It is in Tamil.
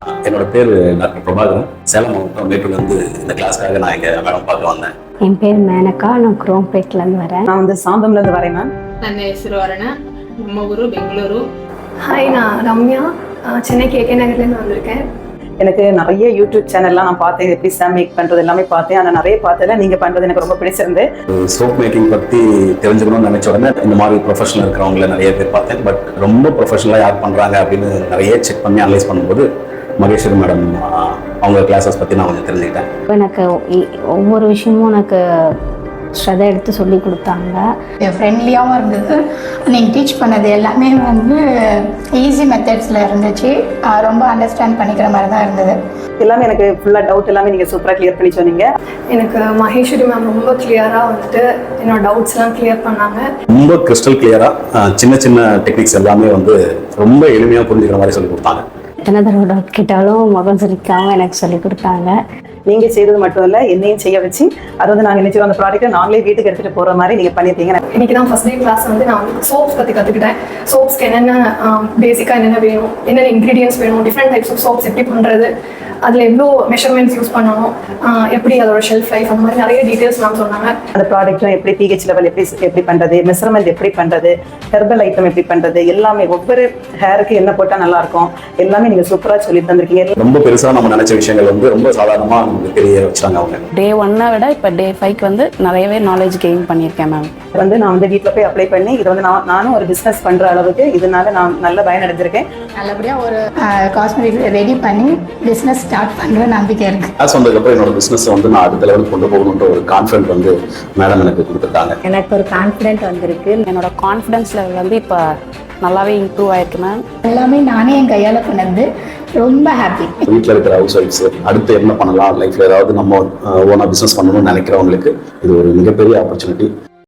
என்னோட பேர் டாக்டர் பிரபாகரன். சேலம் மாவட்டம் மேட்டூர்லேருந்து இந்த கிளாஸ்க்காக நான் இங்கே மேடம் பார்க்க வந்தேன். என் பேர் மேனகா. நான் குரோம்பேட்லேருந்து வரேன். நான் சாந்தம்லேருந்து வரேன் மேம். ನನ್ನ ಹೆಸರು ಅರುಣ, ನಮ್ಮ ಊರು ಬೆಂಗಳೂರು. ஹாய், நான் ரம்யா, சென்னை கேகே நகர்லேருந்து வந்திருக்கேன். எனக்கு நிறைய யூடியூப் சேனல்லாம் நான் பார்த்தேன், எப்படி சாம் மேக் பண்ணுறது எல்லாமே பார்த்தேன். ஆனால் நிறைய பார்த்ததில் நீங்கள் பண்ணுறது எனக்கு ரொம்ப பிடிச்சிருந்து. சோப் மேக்கிங் பற்றி தெரிஞ்சுக்கணும்னு நினச்ச உடனே இந்த மாதிரி ப்ரொஃபஷனல் இருக்கிறவங்கள நிறைய பேர் பார்த்தேன். பட் ரொம்ப ப்ரொஃபஷனலாக யார் பண்ணுறாங்க அப்படின்னு நிறைய செக் பண்ணி அனலைஸ் பண்ணும்போது மகேஸ்வரி மேடம் அவங்க கிளாஸஸ் பற்றி நான் கொஞ்சம் தெரிஞ்சுக்கிட்டேன். எனக்கு ஒவ்வொரு விஷயமும் எனக்கு ஸ்ரதை எடுத்து சொல்லி கொடுத்தாங்க. ஃப்ரெண்ட்லியாகவும் இருந்தது. நீங்கள் டீச் பண்ணது எல்லாமே ஈஸி மெத்தட்ஸில் இருந்துச்சு. ரொம்ப அண்டர்ஸ்டாண்ட் பண்ணிக்கிற மாதிரி தான் இருந்தது. எல்லாமே எனக்கு ஃபுல்லாக டவுட் எல்லாமே நீங்கள் சூப்பராக கிளியர் பண்ணி சொன்னீங்க. எனக்கு மகேஸ்வரி மேம் ரொம்ப கிளியராக என்னோட டவுட்ஸ்லாம் கிளியர் பண்ணாங்க. ரொம்ப கிறிஸ்டல் கிளியராக சின்ன சின்ன டெக்னிக்ஸ் எல்லாமே ரொம்ப எளிமையாக புரிஞ்சுக்கிற மாதிரி சொல்லி கொடுத்தாங்க. எத்தனை தடவை டவுட் கேட்டாலும் முகம் சிரிக்காமல் எனக்கு சொல்லி கொடுத்தாங்க. நீங்கள் செய்தது மட்டும் இல்லை, என்னையும் செய்ய வச்சு அது நாங்கள் என்ன செய்வோம், அந்த ப்ராடக்ட்டை நாங்களே வீட்டுக்கு எடுத்துகிட்டு போகிற மாதிரி நீங்கள் பண்ணியிருக்கீங்க. இன்னைக்கு தான் ஃபர்ஸ்ட் டே கிளாஸ் நான் சோப்ஸ் பற்றி கற்றுக்கிட்டேன். சோப்ஸ்க்கு என்னென்ன பேசிக்காக என்னென்ன வேணும், என்னென்ன இன்க்ரீடியன்ஸ் வேணும், டிஃப்ரெண்ட் டைப்ஸ் ஆஃப் சோப்ஸ் எப்படி பண்ணுறது, அதில் எவ்வளோ மெஷர்மெண்ட்ஸ் யூஸ் பண்ணணும், எப்படி அதோட ஷெல்ஃப் லைஃப், அந்த மாதிரி நிறைய டீட்டெயில்ஸ் மேம் சொன்னாங்க. அந்த ப்ராடக்ட்டும் எப்படி பிஹெச் லெவல் எப்படி பண்ணுறது, மெஷர்மெண்ட் எப்படி பண்ணுறது, ஹெர்பல் ஐட்டம் எப்படி பண்ணுறது, எல்லாமே ஒவ்வொரு ஹேருக்கு என்ன போட்டால் நல்லாயிருக்கும் எல்லாமே நீங்கள் சூப்பராக சொல்லி தந்திருக்கீங்க. ரொம்ப பெருசாக நம்ம நினச்ச விஷயங்கள் ரொம்ப சாதாரணமாக நமக்கு தெரிய வச்சாங்க அவங்க. டே 1 விட இப்போ டே 5 நிறையவே நாலேஜ் கெயின் பண்ணியிருக்கேன் மேம். நான் வீட்டில் போய் அப்ளை பண்ணி இதை நானும் ஒரு பிஸ்னஸ் பண்ணுற அளவுக்கு இதனால நான் நல்ல பயனடைஞ்சிருக்கேன். நல்லபடியாக ஒரு காஸ்மெட்டிக் ரெடி பண்ணி பிஸ்னஸ் ஸ்டார்ட் பண்ணுற நம்பிக்கை இருக்குது. கிளாஸ் வந்ததுக்கப்புறம் என்னோட பிஸ்னஸ் நான் அடுத்த லெவலுக்கு கொண்டு போகணுன்ற ஒரு கான்ஃபிடென்ட் மேடம் எனக்கு கொடுத்துருக்காங்க. எனக்கு ஒரு கான்ஃபிடென்ட் வந்திருக்கு. என்னோட கான்ஃபிடன்ஸ் லெவல் இப்போ நல்லாவே இம்ப்ரூவ் ஆயிருக்கு மேம். எல்லாமே நானே என் கையால் பண்ணது, ரொம்ப ஹாப்பி. வீட்டில் இருக்கிற ஹவுஸ் ஒய்ஃப்ஸ் அடுத்து என்ன பண்ணலாம் லைஃப்ல, ஏதாவது நம்ம ஓனா பிஸ்னஸ் பண்ணணும்னு நினைக்கிறவங்களுக்கு இது ஒரு மிகப்பெரிய ஆப்பர்ச்சுனிட்டி.